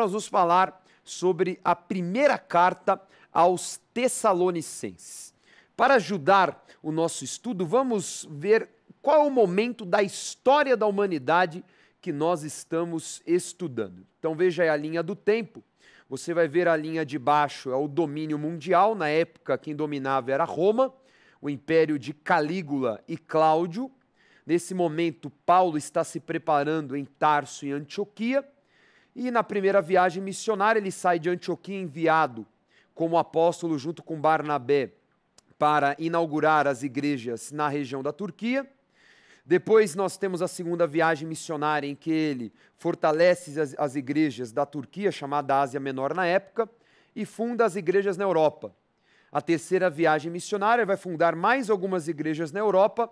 nós vamos falar sobre a primeira carta aos Tessalonicenses. Para ajudar o nosso estudo, vamos ver qual é o momento da história da humanidade que nós estamos estudando. Então veja aí a linha do tempo. Você vai ver a linha de baixo, é o domínio mundial. Na época, quem dominava era Roma, o império de Calígula e Cláudio. Nesse momento, Paulo está se preparando em Tarso e Antioquia. E na primeira viagem missionária, ele sai de Antioquia enviado como apóstolo junto com Barnabé para inaugurar as igrejas na região da Turquia. Depois nós temos a segunda viagem missionária em que ele fortalece as igrejas da Turquia, chamada Ásia Menor na época, e funda as igrejas na Europa. A terceira viagem missionária vai fundar mais algumas igrejas na Europa,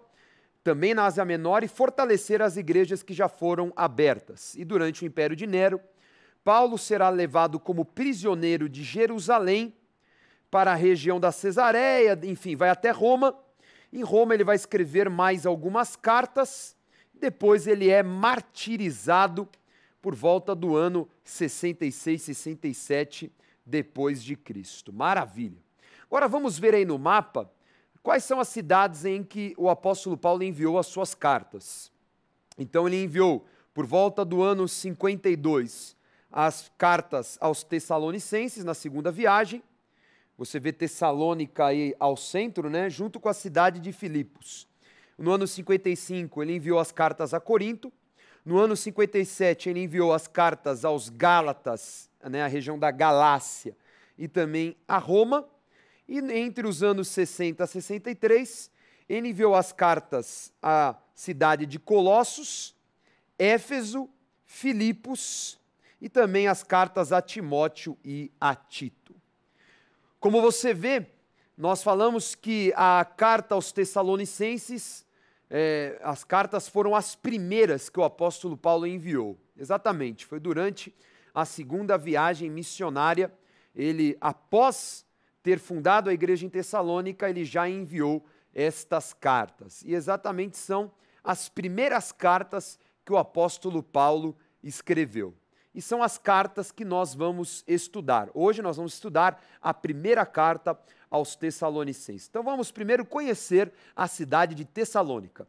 também na Ásia Menor, e fortalecer as igrejas que já foram abertas. E durante o Império de Nero, Paulo será levado como prisioneiro de Jerusalém para a região da Cesareia, enfim, vai até Roma. Em Roma ele vai escrever mais algumas cartas, depois ele é martirizado por volta do ano 66, 67 depois de Cristo. Maravilha. Agora vamos ver aí no mapa quais são as cidades em que o apóstolo Paulo enviou as suas cartas. Então ele enviou por volta do ano 52 as cartas aos Tessalonicenses na segunda viagem. Você vê Tessalônica aí ao centro, né, junto com a cidade de Filipos. No ano 55, ele enviou as cartas a Corinto. No ano 57, ele enviou as cartas aos Gálatas, né, a região da Galácia, e também a Roma. E entre os anos 60 a 63, ele enviou as cartas à cidade de Colossos, Éfeso, Filipos e também as cartas a Timóteo e a Tito. Como você vê, nós falamos que a carta aos Tessalonicenses, as cartas foram as primeiras que o apóstolo Paulo enviou. Exatamente, foi durante a segunda viagem missionária. Ele, após ter fundado a igreja em Tessalônica, ele já enviou estas cartas. E exatamente são as primeiras cartas que o apóstolo Paulo escreveu. E são as cartas que nós vamos estudar. Hoje nós vamos estudar a primeira carta aos Tessalonicenses. Então vamos primeiro conhecer a cidade de Tessalônica.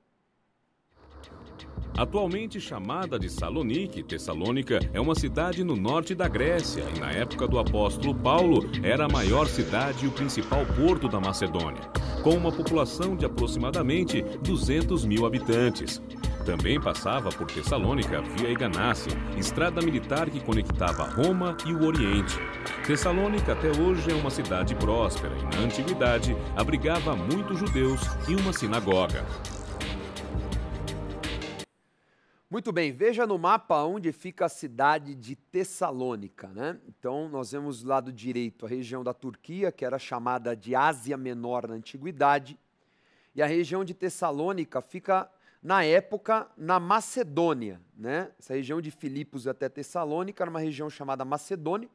Atualmente chamada de Salonique, Tessalônica é uma cidade no norte da Grécia e na época do apóstolo Paulo era a maior cidade e o principal porto da Macedônia, com uma população de aproximadamente 200 mil habitantes. Também passava por Tessalônica via Eganácia, estrada militar que conectava Roma e o Oriente. Tessalônica até hoje é uma cidade próspera e, na antiguidade, abrigava muitos judeus e uma sinagoga. Muito bem, veja no mapa onde fica a cidade de Tessalônica, né? Então, nós vemos do lado direito a região da Turquia, que era chamada de Ásia Menor na antiguidade, e a região de Tessalônica fica, na época, na Macedônia, né? Essa região de Filipos até Tessalônica era uma região chamada Macedônia,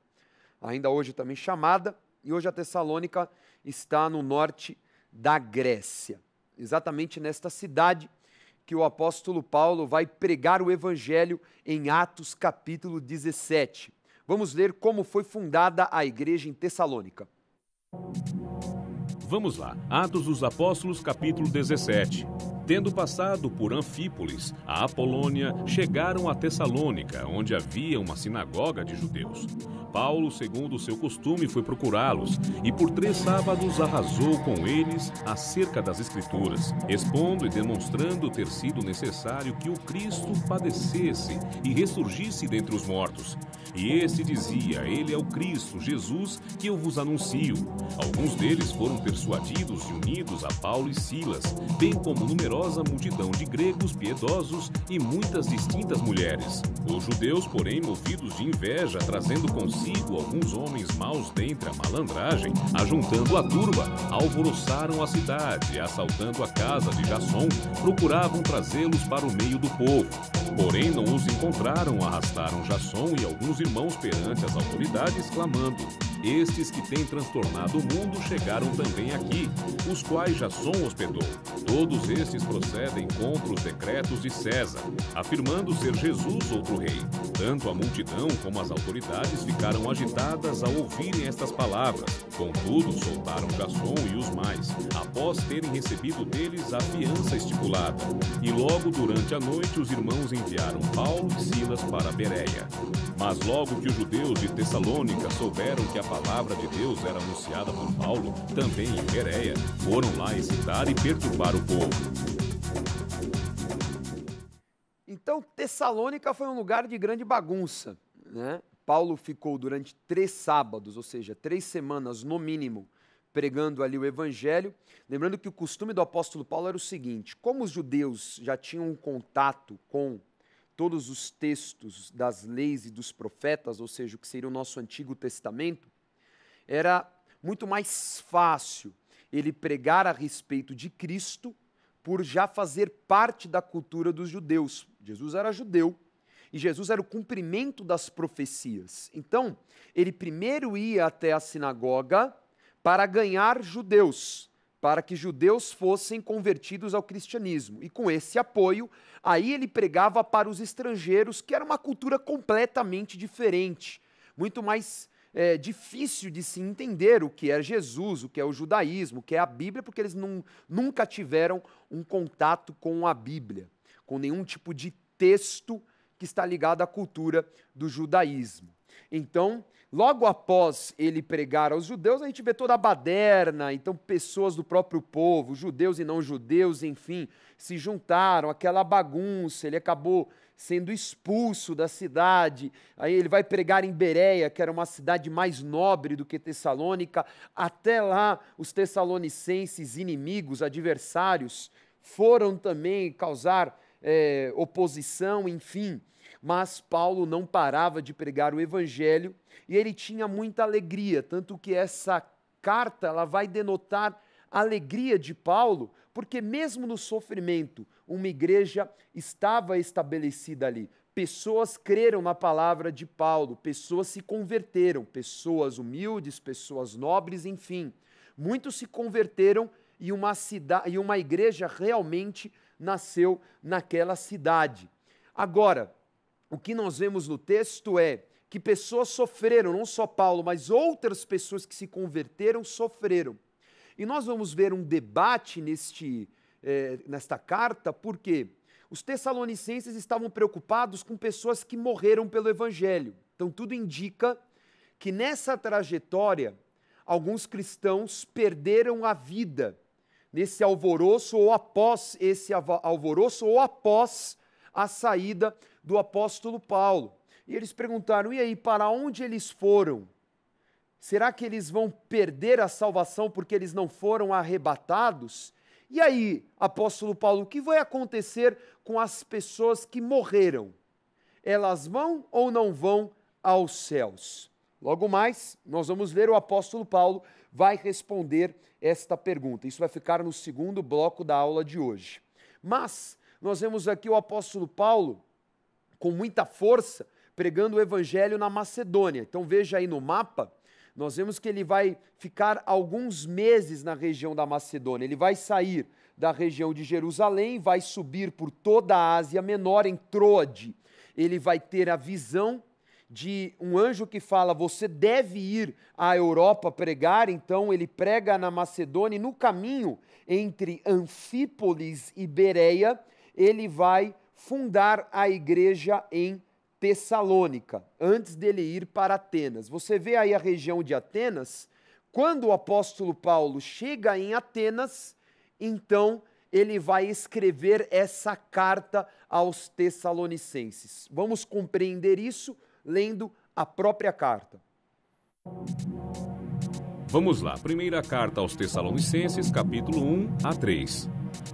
ainda hoje também chamada, e hoje a Tessalônica está no norte da Grécia. Exatamente nesta cidade que o apóstolo Paulo vai pregar o evangelho em Atos capítulo 17. Vamos ler como foi fundada a igreja em Tessalônica. Vamos lá, Atos dos Apóstolos capítulo 17. Tendo passado por Anfípolis, a Apolônia, chegaram a Tessalônica, onde havia uma sinagoga de judeus. Paulo, segundo o seu costume, foi procurá-los e por 3 sábados arrasou com eles acerca das Escrituras, expondo e demonstrando ter sido necessário que o Cristo padecesse e ressurgisse dentre os mortos. E esse dizia, ele é o Cristo, Jesus, que eu vos anuncio. Alguns deles foram persuadidos e unidos a Paulo e Silas, bem como numerosa multidão de gregos piedosos e muitas distintas mulheres. Os judeus, porém, movidos de inveja, trazendo consigo alguns homens maus dentre a malandragem, ajuntando a turba, alvoroçaram a cidade e, assaltando a casa de Jasson, procuravam trazê-los para o meio do povo. Porém, não os encontraram, arrastaram Jasson e alguns irmãos perante as autoridades, clamando: Estes que têm transtornado o mundo chegaram também aqui, os quais Jasson hospedou. Todos estes procedem contra os decretos de César, afirmando ser Jesus outro rei. Tanto a multidão como as autoridades ficaram agitadas ao ouvirem estas palavras. Contudo, soltaram Jasson e os mais, após terem recebido deles a fiança estipulada. E logo durante a noite os irmãos enviaram Paulo e Silas para Bereia. Mas logo que os judeus de Tessalônica souberam que a palavra de Deus era anunciada por Paulo, também em Bereia, foram lá excitar e perturbar o povo. Então, Tessalônica foi um lugar de grande bagunça, né? Paulo ficou durante 3 sábados, ou seja, 3 semanas no mínimo, pregando ali o evangelho. Lembrando que o costume do apóstolo Paulo era o seguinte: como os judeus já tinham um contato com todos os textos das leis e dos profetas, ou seja, o que seria o nosso Antigo Testamento, era muito mais fácil ele pregar a respeito de Cristo por já fazer parte da cultura dos judeus. Jesus era judeu e Jesus era o cumprimento das profecias. Então, ele primeiro ia até a sinagoga para ganhar judeus, para que judeus fossem convertidos ao cristianismo. E com esse apoio, aí ele pregava para os estrangeiros, que era uma cultura completamente diferente, muito mais difícil de se entender o que é Jesus, o que é o judaísmo, o que é a Bíblia, porque eles nunca tiveram um contato com a Bíblia, com nenhum tipo de texto que está ligado à cultura do judaísmo. Então, logo após ele pregar aos judeus, a gente vê toda a baderna, então pessoas do próprio povo, judeus e não judeus, enfim, se juntaram, aquela bagunça, ele acabou sendo expulso da cidade, aí ele vai pregar em Bereia, que era uma cidade mais nobre do que Tessalônica, até lá os tessalonicenses, inimigos, adversários, foram também causar oposição, enfim, mas Paulo não parava de pregar o evangelho e ele tinha muita alegria, tanto que essa carta ela vai denotar a alegria de Paulo, porque mesmo no sofrimento, uma igreja estava estabelecida ali. Pessoas creram na palavra de Paulo, pessoas se converteram, pessoas humildes, pessoas nobres, enfim. Muitos se converteram e uma igreja realmente nasceu naquela cidade. Agora, o que nós vemos no texto é que pessoas sofreram, não só Paulo, mas outras pessoas que se converteram sofreram. E nós vamos ver um debate nesta carta, porque os tessalonicenses estavam preocupados com pessoas que morreram pelo evangelho. Então tudo indica que nessa trajetória, alguns cristãos perderam a vida nesse alvoroço ou após esse alvoroço ou após a saída do apóstolo Paulo. E eles perguntaram, e aí, para onde eles foram? Será que eles vão perder a salvação porque eles não foram arrebatados? E aí, apóstolo Paulo, o que vai acontecer com as pessoas que morreram? Elas vão ou não vão aos céus? Logo mais, nós vamos ler o apóstolo Paulo vai responder esta pergunta. Isso vai ficar no segundo bloco da aula de hoje. Mas nós vemos aqui o apóstolo Paulo com muita força pregando o evangelho na Macedônia. Então veja aí no mapa, nós vemos que ele vai ficar alguns meses na região da Macedônia. Ele vai sair da região de Jerusalém, vai subir por toda a Ásia Menor, em Troade. Ele vai ter a visão de um anjo que fala, você deve ir à Europa pregar. Então ele prega na Macedônia e no caminho entre Anfípolis e Bereia, ele vai fundar a igreja em Tessalônica, antes dele ir para Atenas. Você vê aí a região de Atenas. Quando o apóstolo Paulo chega em Atenas, então ele vai escrever essa carta aos Tessalonicenses. Vamos compreender isso lendo a própria carta. Vamos lá, primeira carta aos Tessalonicenses, capítulo 1 a 3.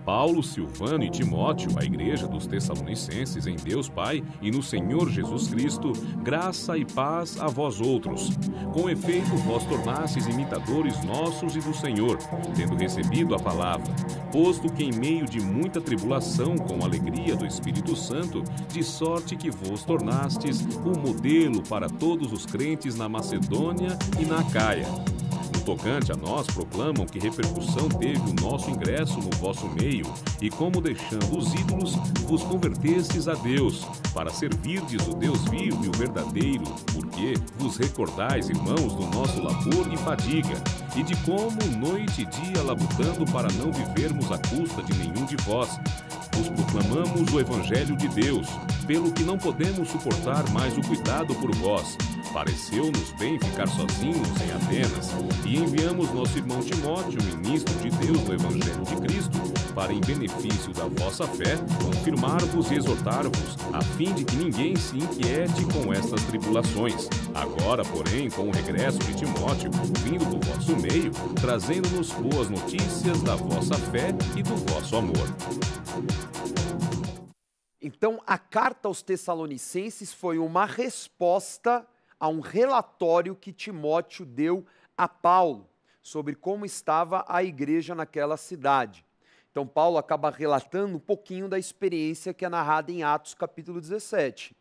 Paulo, Silvano e Timóteo, a igreja dos Tessalonicenses em Deus Pai e no Senhor Jesus Cristo, graça e paz a vós outros. Com efeito, vós tornastes imitadores nossos e do Senhor, tendo recebido a palavra, posto que em meio de muita tribulação, com alegria do Espírito Santo, de sorte que vos tornastes um modelo para todos os crentes na Macedônia e na Acaia. No tocante a nós, proclamam que repercussão teve o nosso ingresso no vosso meio, e como deixando os ídolos, vos convertestes a Deus, para servirdes o Deus vivo e o verdadeiro, porque vos recordais, irmãos, do nosso labor e fadiga, e de como noite e dia labutando para não vivermos à custa de nenhum de vós, vos proclamamos o Evangelho de Deus, pelo que não podemos suportar mais o cuidado por vós. Pareceu-nos bem ficar sozinhos em Atenas, e enviamos nosso irmão Timóteo, ministro de Deus do Evangelho de Cristo, para, em benefício da vossa fé, confirmar-vos e exortar-vos, a fim de que ninguém se inquiete com estas tribulações. Agora, porém, com o regresso de Timóteo, vindo do vosso meio, trazendo-nos boas notícias da vossa fé e do vosso amor. Então, a carta aos Tessalonicenses foi uma resposta a um relatório que Timóteo deu a Paulo sobre como estava a igreja naquela cidade. Então, Paulo acaba relatando um pouquinho da experiência que é narrada em Atos capítulo 17,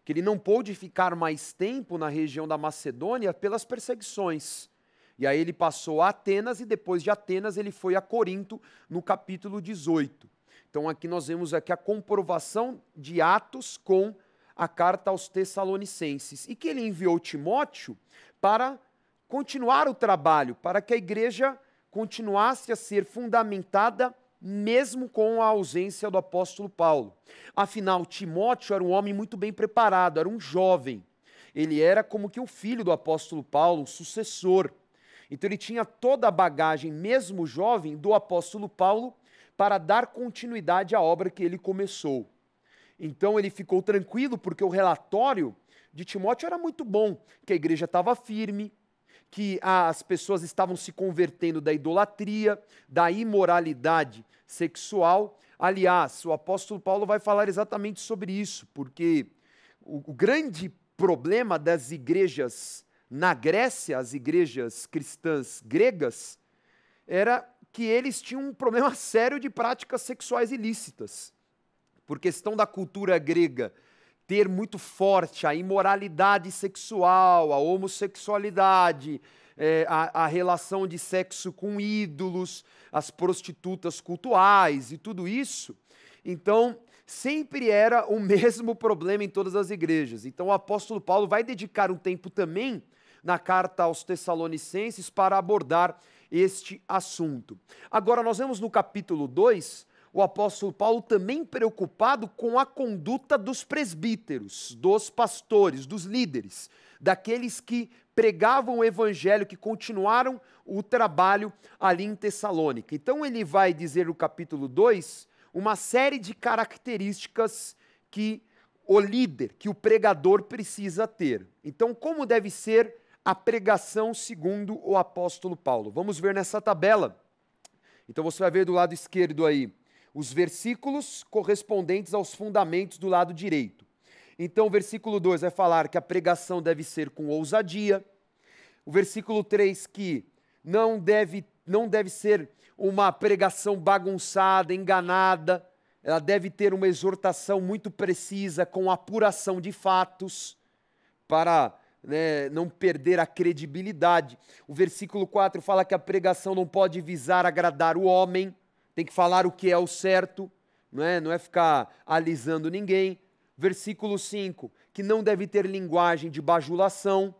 que ele não pôde ficar mais tempo na região da Macedônia pelas perseguições. E aí ele passou a Atenas e depois de Atenas ele foi a Corinto no capítulo 18. Então aqui nós vemos aqui a comprovação de Atos com a carta aos Tessalonicenses, e que ele enviou Timóteo para continuar o trabalho, para que a igreja continuasse a ser fundamentada mesmo com a ausência do apóstolo Paulo. Afinal, Timóteo era um homem muito bem preparado, era um jovem. Ele era como que um filho do apóstolo Paulo, um sucessor. Então ele tinha toda a bagagem, mesmo jovem, do apóstolo Paulo, para dar continuidade à obra que ele começou. Então ele ficou tranquilo porque o relatório de Timóteo era muito bom, que a igreja estava firme, que as pessoas estavam se convertendo da idolatria, da imoralidade sexual. Aliás, o apóstolo Paulo vai falar exatamente sobre isso, porque o grande problema das igrejas na Grécia, as igrejas cristãs gregas, era que eles tinham um problema sério de práticas sexuais ilícitas. Por questão da cultura grega ter muito forte a imoralidade sexual, a homossexualidade, a relação de sexo com ídolos, as prostitutas cultuais e tudo isso. Então, sempre era o mesmo problema em todas as igrejas. Então, o apóstolo Paulo vai dedicar um tempo também na carta aos Tessalonicenses para abordar este assunto. Agora, nós vemos no capítulo 2, o apóstolo Paulo também preocupado com a conduta dos presbíteros, dos pastores, dos líderes, daqueles que pregavam o evangelho, que continuaram o trabalho ali em Tessalônica. Então ele vai dizer no capítulo 2 uma série de características que o líder, que o pregador precisa ter. Então, como deve ser a pregação segundo o apóstolo Paulo? Vamos ver nessa tabela. Então você vai ver do lado esquerdo aí os versículos correspondentes aos fundamentos do lado direito. Então o versículo 2 vai falar que a pregação deve ser com ousadia. O versículo 3 que não deve ser uma pregação bagunçada, enganada. Ela deve ter uma exortação muito precisa, com apuração de fatos, para não perder a credibilidade. O versículo 4 fala que a pregação não pode visar agradar o homem, tem que falar o que é o certo, não é ficar alisando ninguém. Versículo 5, que não deve ter linguagem de bajulação.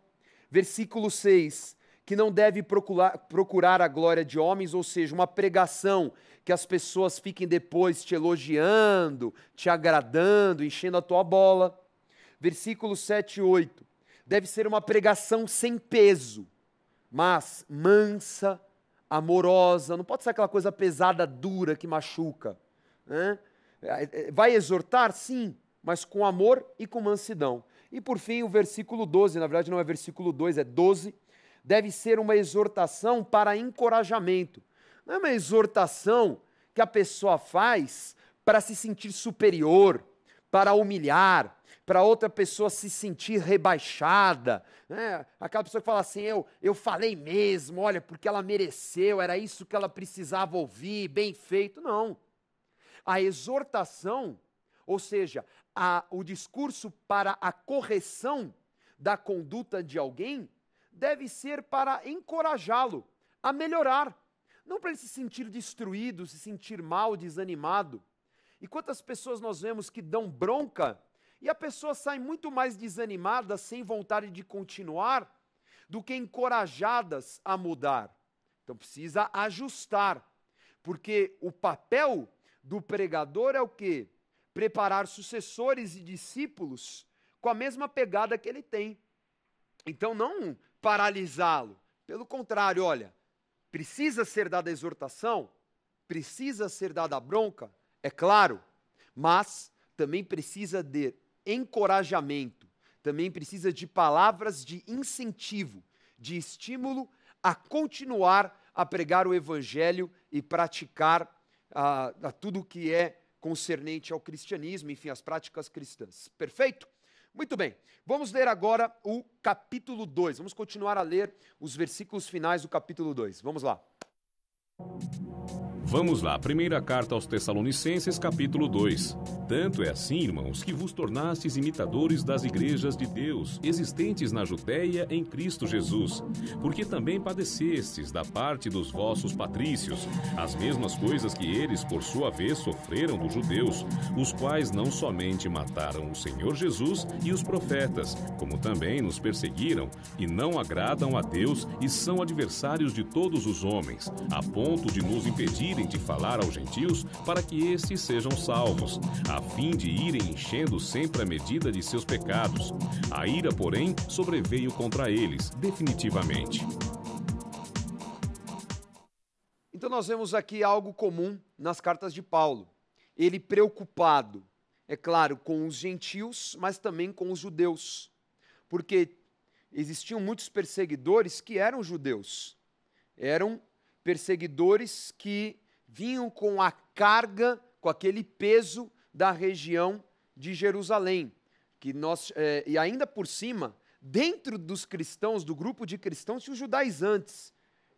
Versículo 6, que não deve procurar a glória de homens, ou seja, uma pregação que as pessoas fiquem depois te elogiando, te agradando, enchendo a tua bola. Versículo 7 e 8, deve ser uma pregação sem peso, mas mansa, amorosa, não pode ser aquela coisa pesada, dura, que machuca. Vai exortar? Sim, mas com amor e com mansidão. E por fim, o versículo 12, na verdade não é versículo 2, é 12, deve ser uma exortação para encorajamento. Não é uma exortação que a pessoa faz para se sentir superior, para humilhar, para outra pessoa se sentir rebaixada, né? Aquela pessoa que fala assim, eu falei mesmo, olha, porque ela mereceu, era isso que ela precisava ouvir, bem feito. Não. A exortação, ou seja, o discurso para a correção da conduta de alguém, deve ser para encorajá-lo a melhorar, não para ele se sentir destruído, se sentir mal, desanimado. E quantas pessoas nós vemos que dão bronca e a pessoa sai muito mais desanimada, sem vontade de continuar, do que encorajadas a mudar. Então precisa ajustar, porque o papel do pregador é o quê? Preparar sucessores e discípulos com a mesma pegada que ele tem. Então não paralisá-lo. Pelo contrário, olha, precisa ser dada a exortação, precisa ser dada a bronca, é claro, mas também precisa de encorajamento, também precisa de palavras de incentivo, de estímulo a continuar a pregar o evangelho e praticar tudo o que é concernente ao cristianismo, enfim, as práticas cristãs. Perfeito? Muito bem, vamos ler agora o capítulo 2, vamos continuar a ler os versículos finais do capítulo 2, vamos lá. Vamos lá, primeira carta aos Tessalonicenses, capítulo 2. Tanto é assim, irmãos, que vos tornastes imitadores das igrejas de Deus, existentes na Judéia em Cristo Jesus, porque também padecestes da parte dos vossos patrícios, as mesmas coisas que eles, por sua vez, sofreram dos judeus, os quais não somente mataram o Senhor Jesus e os profetas, como também nos perseguiram, e não agradam a Deus e são adversários de todos os homens, a ponto de nos impedir de falar aos gentios para que estes sejam salvos, a fim de irem enchendo sempre a medida de seus pecados. A ira, porém, sobreveio contra eles, definitivamente. Então nós vemos aqui algo comum nas cartas de Paulo. Ele preocupado, é claro, com os gentios, mas também com os judeus. Porque existiam muitos perseguidores que eram judeus. Eram perseguidores que vinham com a carga, com aquele peso da região de Jerusalém, e ainda por cima, dentro dos cristãos, do grupo de cristãos, tinha os judaizantes,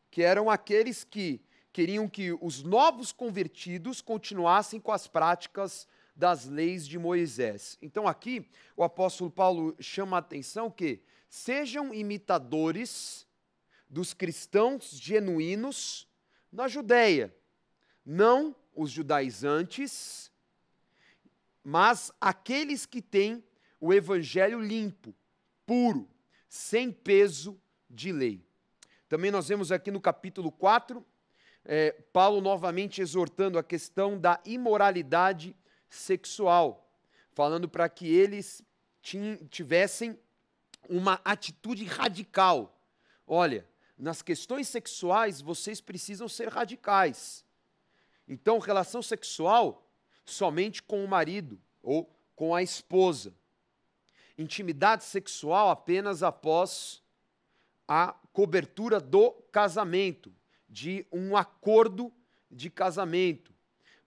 que eram aqueles que queriam que os novos convertidos continuassem com as práticas das leis de Moisés. Então aqui, o apóstolo Paulo chama a atenção que sejam imitadores dos cristãos genuínos na Judéia, não os judaizantes, mas aqueles que têm o evangelho limpo, puro, sem peso de lei. Também nós vemos aqui no capítulo 4, Paulo novamente exortando a questão da imoralidade sexual, falando para que eles tivessem uma atitude radical. Olha, nas questões sexuais vocês precisam ser radicais. Então, relação sexual somente com o marido ou com a esposa. Intimidade sexual apenas após a cobertura do casamento, de um acordo de casamento.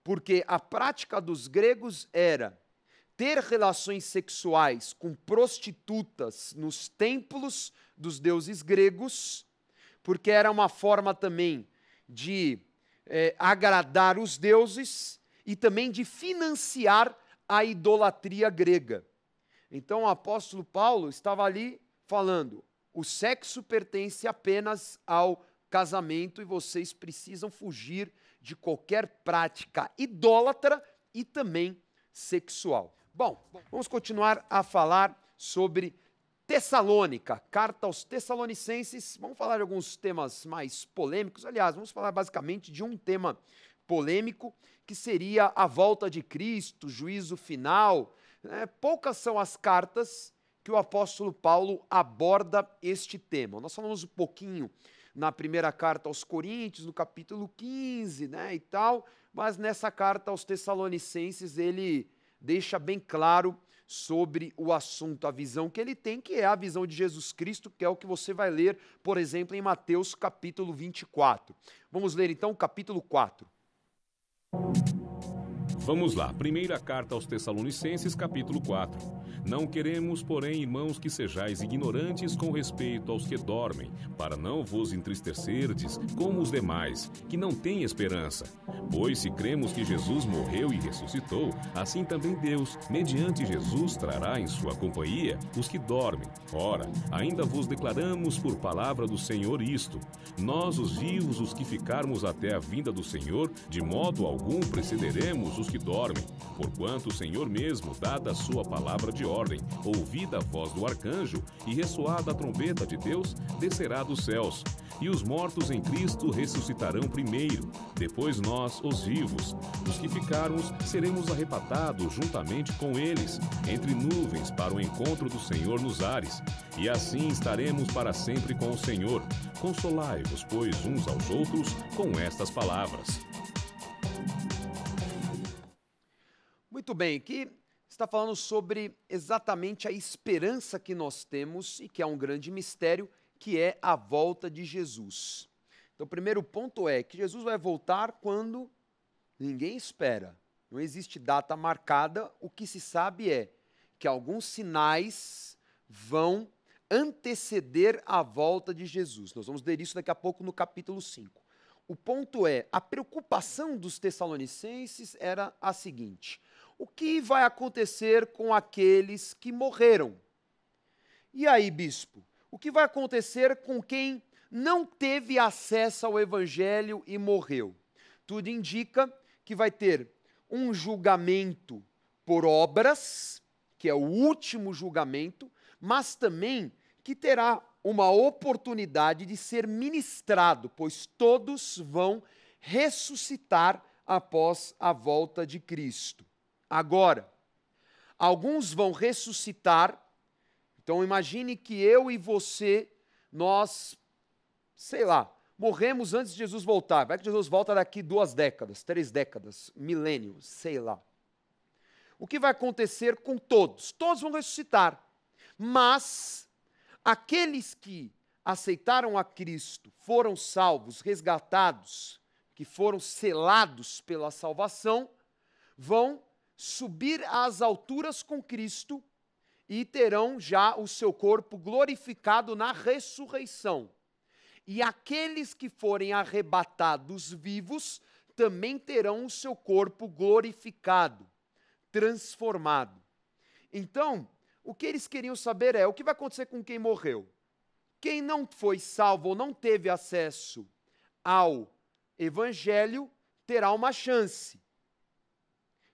Porque a prática dos gregos era ter relações sexuais com prostitutas nos templos dos deuses gregos, porque era uma forma também de agradar os deuses e também de financiar a idolatria grega. Então o apóstolo Paulo estava ali falando, o sexo pertence apenas ao casamento e vocês precisam fugir de qualquer prática idólatra e também sexual. Bom, vamos continuar a falar sobre Tessalônica, carta aos Tessalonicenses. Vamos falar de alguns temas mais polêmicos. Aliás, vamos falar basicamente de um tema polêmico, que seria a volta de Cristo, juízo final. Poucas são as cartas que o apóstolo Paulo aborda este tema. Nós falamos um pouquinho na primeira carta aos Coríntios, no capítulo 15, e tal, mas nessa carta aos Tessalonicenses ele deixa bem claro sobre o assunto, a visão que ele tem, que é a visão de Jesus Cristo, que é o que você vai ler, por exemplo, em Mateus capítulo 24. Vamos ler então o capítulo 4. Vamos lá, primeira carta aos Tessalonicenses, capítulo 4. Não queremos, porém, irmãos, que sejais ignorantes com respeito aos que dormem, para não vos entristecerdes como os demais, que não têm esperança. Pois se cremos que Jesus morreu e ressuscitou, assim também Deus, mediante Jesus, trará em sua companhia os que dormem. Ora, ainda vos declaramos por palavra do Senhor isto: nós, os vivos, os que ficarmos até a vinda do Senhor, de modo algum precederemos os que dormem, porquanto o Senhor mesmo, dada a sua palavra de ordem, ouvida a voz do arcanjo e ressoada a trombeta de Deus, descerá dos céus. E os mortos em Cristo ressuscitarão primeiro, depois nós, os vivos. Os que ficarmos, seremos arrebatados juntamente com eles, entre nuvens para o encontro do Senhor nos ares. E assim estaremos para sempre com o Senhor. Consolai-vos, pois, uns aos outros com estas palavras. Muito bem, aqui está falando sobre exatamente a esperança que nós temos e que é um grande mistério, que é a volta de Jesus. Então, o primeiro ponto é que Jesus vai voltar quando ninguém espera. Não existe data marcada, o que se sabe é que alguns sinais vão anteceder a volta de Jesus. Nós vamos ver isso daqui a pouco no capítulo 5. O ponto é, a preocupação dos tessalonicenses era a seguinte: o que vai acontecer com aqueles que morreram? E aí, bispo, o que vai acontecer com quem não teve acesso ao evangelho e morreu? Tudo indica que vai ter um julgamento por obras, que é o último julgamento, mas também que terá uma oportunidade de ser ministrado, pois todos vão ressuscitar após a volta de Cristo. Agora, alguns vão ressuscitar. Então imagine que eu e você, nós, sei lá, morremos antes de Jesus voltar. Vai que Jesus volta daqui 2 décadas, 3 décadas, milênios, sei lá. O que vai acontecer com todos? Todos vão ressuscitar. Mas aqueles que aceitaram a Cristo, foram salvos, resgatados, que foram selados pela salvação, vão subir às alturas com Cristo e terão já o seu corpo glorificado na ressurreição. E aqueles que forem arrebatados vivos também terão o seu corpo glorificado, transformado. Então, o que eles queriam saber é o que vai acontecer com quem morreu. Quem não foi salvo ou não teve acesso ao evangelho terá uma chance.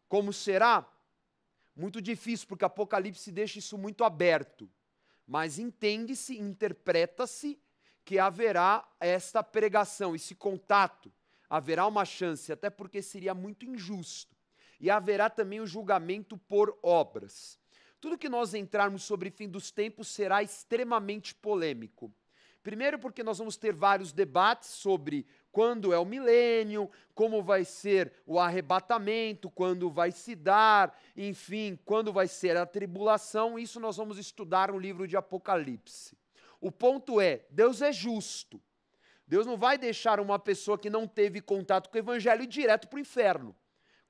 Como será? Muito difícil, porque Apocalipse deixa isso muito aberto. Mas entende-se, interpreta-se que haverá esta pregação, esse contato. Haverá uma chance, até porque seria muito injusto. E haverá também o julgamento por obras. Tudo que nós entrarmos sobre fim dos tempos será extremamente polêmico. Primeiro porque nós vamos ter vários debates sobre quando é o milênio, como vai ser o arrebatamento, quando vai se dar, enfim, quando vai ser a tribulação. Isso nós vamos estudar no livro de Apocalipse. O ponto é, Deus é justo. Deus não vai deixar uma pessoa que não teve contato com o evangelho ir direto para o inferno.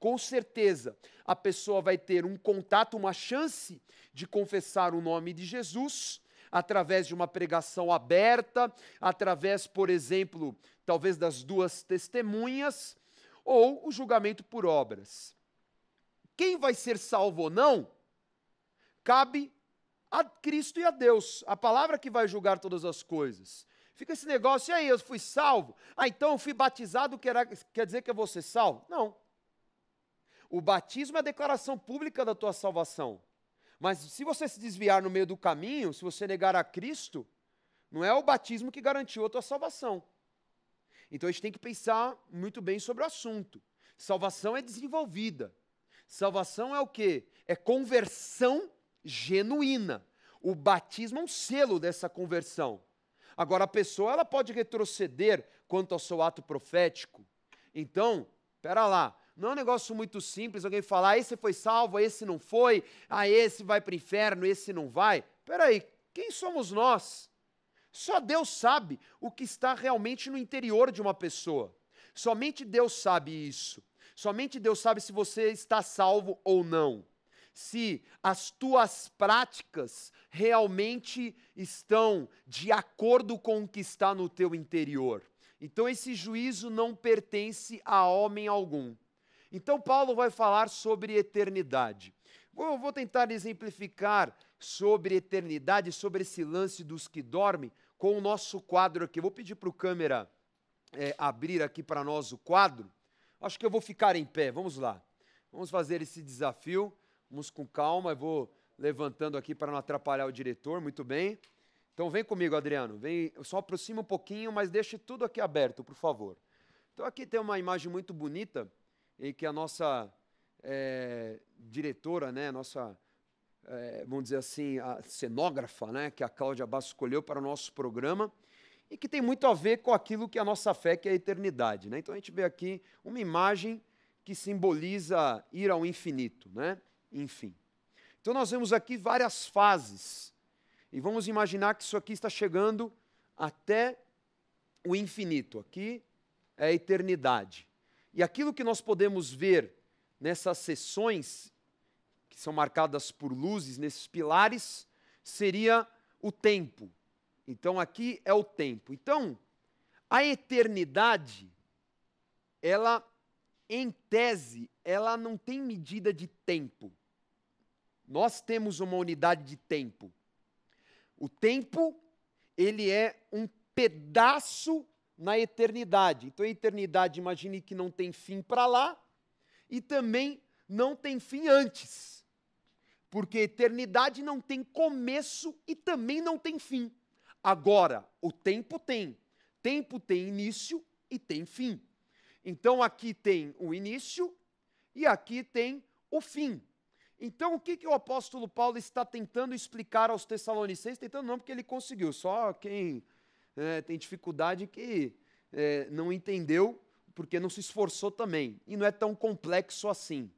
Com certeza, a pessoa vai ter um contato, uma chance de confessar o nome de Jesus, através de uma pregação aberta, através, por exemplo, talvez das 2 testemunhas, ou o julgamento por obras. Quem vai ser salvo ou não, cabe a Cristo e a Deus, a palavra que vai julgar todas as coisas. Fica esse negócio, e aí, eu fui salvo? Ah, então eu fui batizado, quer dizer que eu vou ser salvo? Não. O batismo é a declaração pública da tua salvação. Mas se você se desviar no meio do caminho, se você negar a Cristo, não é o batismo que garantiu a tua salvação. Então a gente tem que pensar muito bem sobre o assunto. Salvação é desenvolvida. Salvação é o quê? É conversão genuína. O batismo é um selo dessa conversão. Agora a pessoa ela pode retroceder quanto ao seu ato profético. Então, espera lá. Não é um negócio muito simples, alguém falar, esse foi salvo, esse não foi, esse vai para o inferno, esse não vai. Espera aí, quem somos nós? Só Deus sabe o que está realmente no interior de uma pessoa. Somente Deus sabe isso. Somente Deus sabe se você está salvo ou não. Se as tuas práticas realmente estão de acordo com o que está no teu interior. Então esse juízo não pertence a homem algum. Então Paulo vai falar sobre eternidade. Eu vou tentar exemplificar sobre eternidade, sobre esse lance dos que dormem, com o nosso quadro aqui. Eu vou pedir para o câmera abrir aqui para nós o quadro. Acho que eu vou ficar em pé, vamos lá. Vamos fazer esse desafio, vamos com calma, eu vou levantando aqui para não atrapalhar o diretor, muito bem. Então vem comigo, Adriano, vem, só aproxima um pouquinho, mas deixe tudo aqui aberto, por favor. Então aqui tem uma imagem muito bonita, em que a nossa diretora, né, nossa, vamos dizer assim, a cenógrafa, né, que a Cláudia Basso escolheu para o nosso programa, e que tem muito a ver com aquilo que é a nossa fé, que é a eternidade, né? Então a gente vê aqui uma imagem que simboliza ir ao infinito, né? Enfim. Então nós vemos aqui várias fases, e vamos imaginar que isso aqui está chegando até o infinito. Aqui é a eternidade. E aquilo que nós podemos ver nessas seções, que são marcadas por luzes, nesses pilares, seria o tempo. Então aqui é o tempo. Então, a eternidade, ela, em tese, ela não tem medida de tempo. Nós temos uma unidade de tempo. O tempo, ele é um pedaço na eternidade. Então a eternidade, imagine que não tem fim para lá e também não tem fim antes. Porque a eternidade não tem começo e também não tem fim. Agora, o tempo tem. Tempo tem início e tem fim. Então aqui tem o início e aqui tem o fim. Então o que o apóstolo Paulo está tentando explicar aos Tessalonicenses? Tentando não, porque ele conseguiu. Só quem tem dificuldade que não entendeu, porque não se esforçou também. E não é tão complexo assim.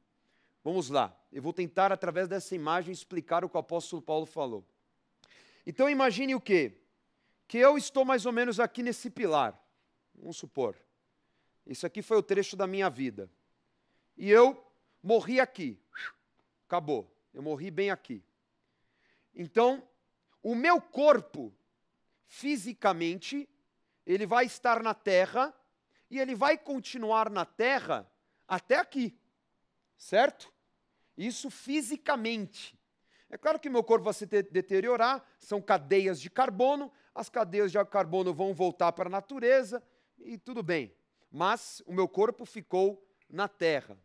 Vamos lá. Eu vou tentar, através dessa imagem, explicar o que o apóstolo Paulo falou. Então imagine o quê? Que eu estou mais ou menos aqui nesse pilar. Vamos supor. Isso aqui foi o trecho da minha vida. E eu morri aqui. Acabou. Eu morri bem aqui. Então, o meu corpo, fisicamente, ele vai estar na terra e ele vai continuar na terra até aqui. Certo? Isso fisicamente. É claro que meu corpo vai se deteriorar, são cadeias de carbono, as cadeias de carbono vão voltar para a natureza e tudo bem. Mas o meu corpo ficou na terra.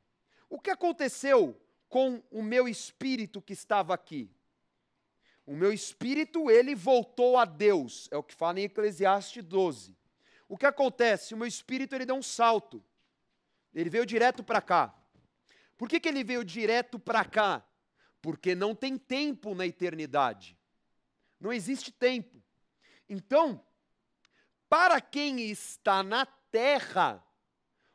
O que aconteceu com o meu espírito que estava aqui? O meu espírito, ele voltou a Deus, é o que fala em Eclesiastes 12. O que acontece? O meu espírito, ele deu um salto. Ele veio direto para cá. Por que ele veio direto para cá? Porque não tem tempo na eternidade. Não existe tempo. Então, para quem está na terra,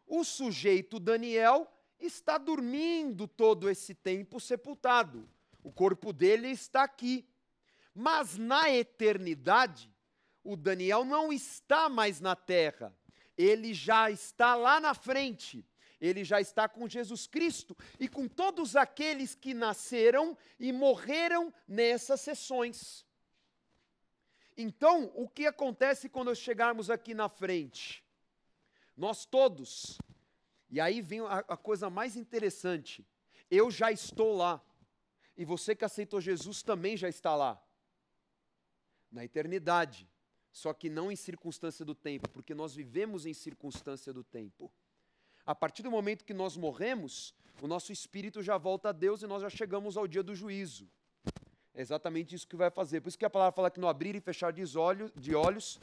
o sujeito Daniel está dormindo todo esse tempo sepultado. O corpo dele está aqui. Mas na eternidade, o Daniel não está mais na terra. Ele já está lá na frente. Ele já está com Jesus Cristo e com todos aqueles que nasceram e morreram nessas sessões. Então, o que acontece quando chegarmos aqui na frente? Nós todos, e aí vem a coisa mais interessante, eu já estou lá, e você que aceitou Jesus também já está lá, na eternidade, só que não em circunstância do tempo, porque nós vivemos em circunstância do tempo. A partir do momento que nós morremos, o nosso espírito já volta a Deus e nós já chegamos ao dia do juízo. É exatamente isso que vai fazer. Por isso que a palavra fala que no abrir e fechar de olhos,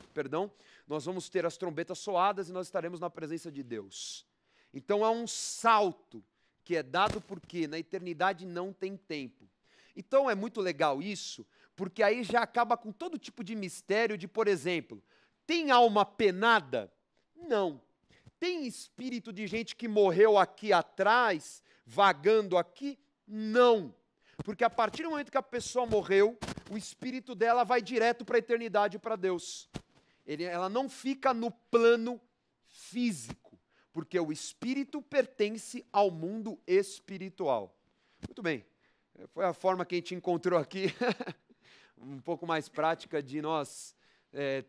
nós vamos ter as trombetas soadas e nós estaremos na presença de Deus. Então é um salto que é dado porque na eternidade não tem tempo. Então é muito legal isso, porque aí já acaba com todo tipo de mistério de, por exemplo, tem alma penada? Não. Tem espírito de gente que morreu aqui atrás, vagando aqui? Não. Porque a partir do momento que a pessoa morreu, o espírito dela vai direto para a eternidade, para Deus. Ela não fica no plano físico. porque o espírito pertence ao mundo espiritual. Muito bem, foi a forma que a gente encontrou aqui, um pouco mais prática de nós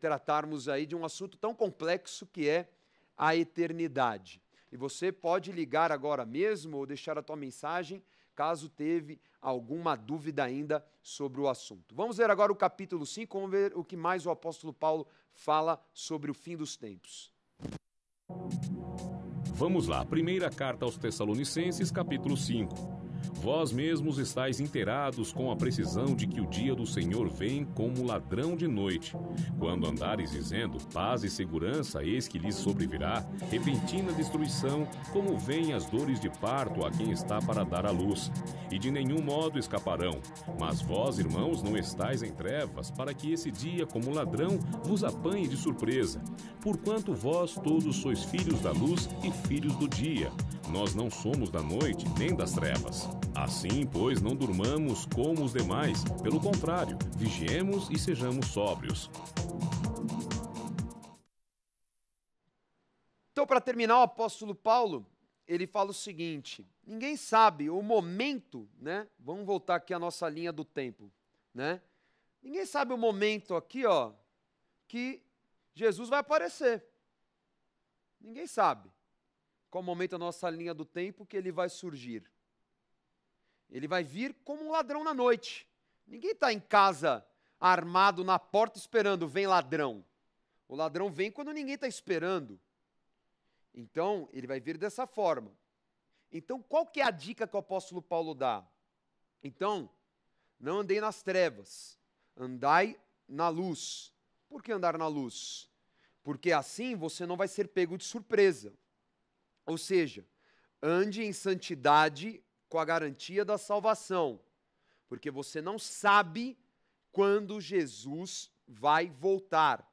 tratarmos aí de um assunto tão complexo que é a eternidade. E você pode ligar agora mesmo ou deixar a tua mensagem, caso teve alguma dúvida ainda sobre o assunto. Vamos ver agora o capítulo 5, vamos ver o que mais o apóstolo Paulo fala sobre o fim dos tempos. Vamos lá, primeira carta aos Tessalonicenses, capítulo 5. Vós mesmos estáis inteirados com a precisão de que o dia do Senhor vem como ladrão de noite. Quando andares dizendo paz e segurança, eis que lhes sobrevirá repentina destruição, como vêm as dores de parto a quem está para dar à luz. E de nenhum modo escaparão. Mas vós, irmãos, não estáis em trevas, para que esse dia, como ladrão, vos apanhe de surpresa. Porquanto vós todos sois filhos da luz e filhos do dia. Nós não somos da noite, nem das trevas. Assim, pois, não durmamos como os demais. Pelo contrário, vigiemos e sejamos sóbrios. Então, para terminar, o apóstolo Paulo, ele fala o seguinte: ninguém sabe o momento, né? Vamos voltar aqui à nossa linha do tempo, né? Ninguém sabe o momento aqui, ó, que Jesus vai aparecer. Ninguém sabe qual momento da nossa linha do tempo que ele vai surgir. Ele vai vir como um ladrão na noite. Ninguém está em casa armado na porta esperando, vem ladrão. O ladrão vem quando ninguém está esperando. Então, ele vai vir dessa forma. Então, qual que é a dica que o apóstolo Paulo dá? Então, não andei nas trevas, andai na luz. Por que andar na luz? Porque assim você não vai ser pego de surpresa. Ou seja, ande em santidade com a garantia da salvação, porque você não sabe quando Jesus vai voltar.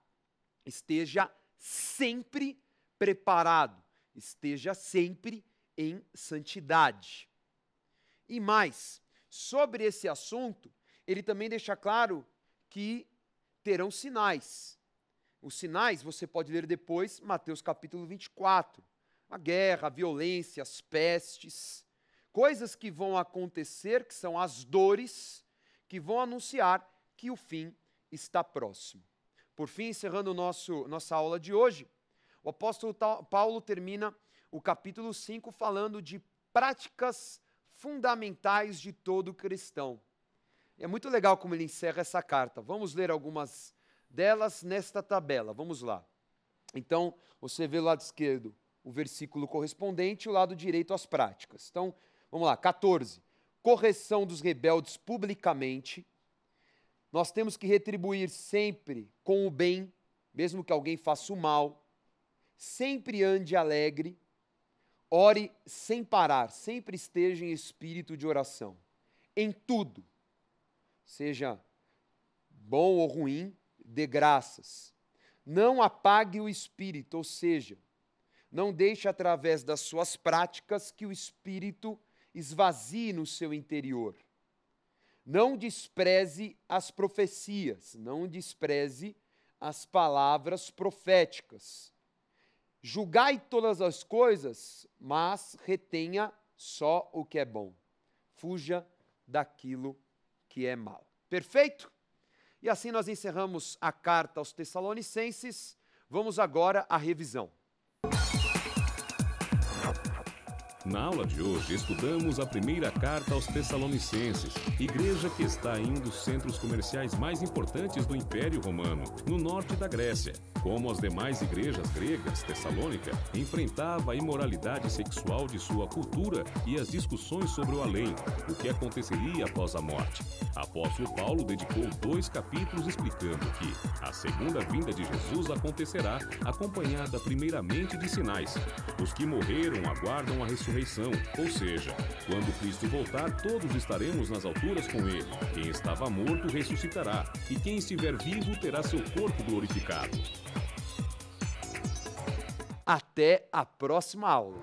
Esteja sempre preparado, esteja sempre em santidade. E mais, sobre esse assunto, ele também deixa claro que terão sinais. Os sinais você pode ler depois, Mateus capítulo 24. A guerra, a violência, as pestes, coisas que vão acontecer, que são as dores, que vão anunciar que o fim está próximo. Por fim, encerrando nossa aula de hoje, o apóstolo Paulo termina o capítulo 5 falando de práticas fundamentais de todo cristão. É muito legal como ele encerra essa carta. Vamos ler algumas delas nesta tabela. Vamos lá. Então, você vê o lado esquerdo o versículo correspondente e o lado direito as práticas. Então, vamos lá. 14. Correção dos rebeldes publicamente. Nós temos que retribuir sempre com o bem, mesmo que alguém faça o mal. Sempre ande alegre. Ore sem parar. Sempre esteja em espírito de oração. Em tudo, seja bom ou ruim, dê graças. Não apague o espírito, ou seja, não deixe através das suas práticas que o espírito esvazie no seu interior. Não despreze as profecias, não despreze as palavras proféticas. Julgai todas as coisas, mas retenha só o que é bom. Fuja daquilo que é mal. Perfeito? E assim nós encerramos a carta aos Tessalonicenses. Vamos agora à revisão. Na aula de hoje, estudamos a primeira carta aos Tessalonicenses, igreja que está em um dos centros comerciais mais importantes do Império Romano, no norte da Grécia. Como as demais igrejas gregas, Tessalônica enfrentava a imoralidade sexual de sua cultura e as discussões sobre o além, o que aconteceria após a morte. Apóstolo Paulo dedicou 2 capítulos explicando que a segunda vinda de Jesus acontecerá acompanhada primeiramente de sinais. Os que morreram aguardam a ressurreição, ou seja, quando Cristo voltar, todos estaremos nas alturas com Ele. Quem estava morto ressuscitará, e quem estiver vivo terá seu corpo glorificado. Até a próxima aula.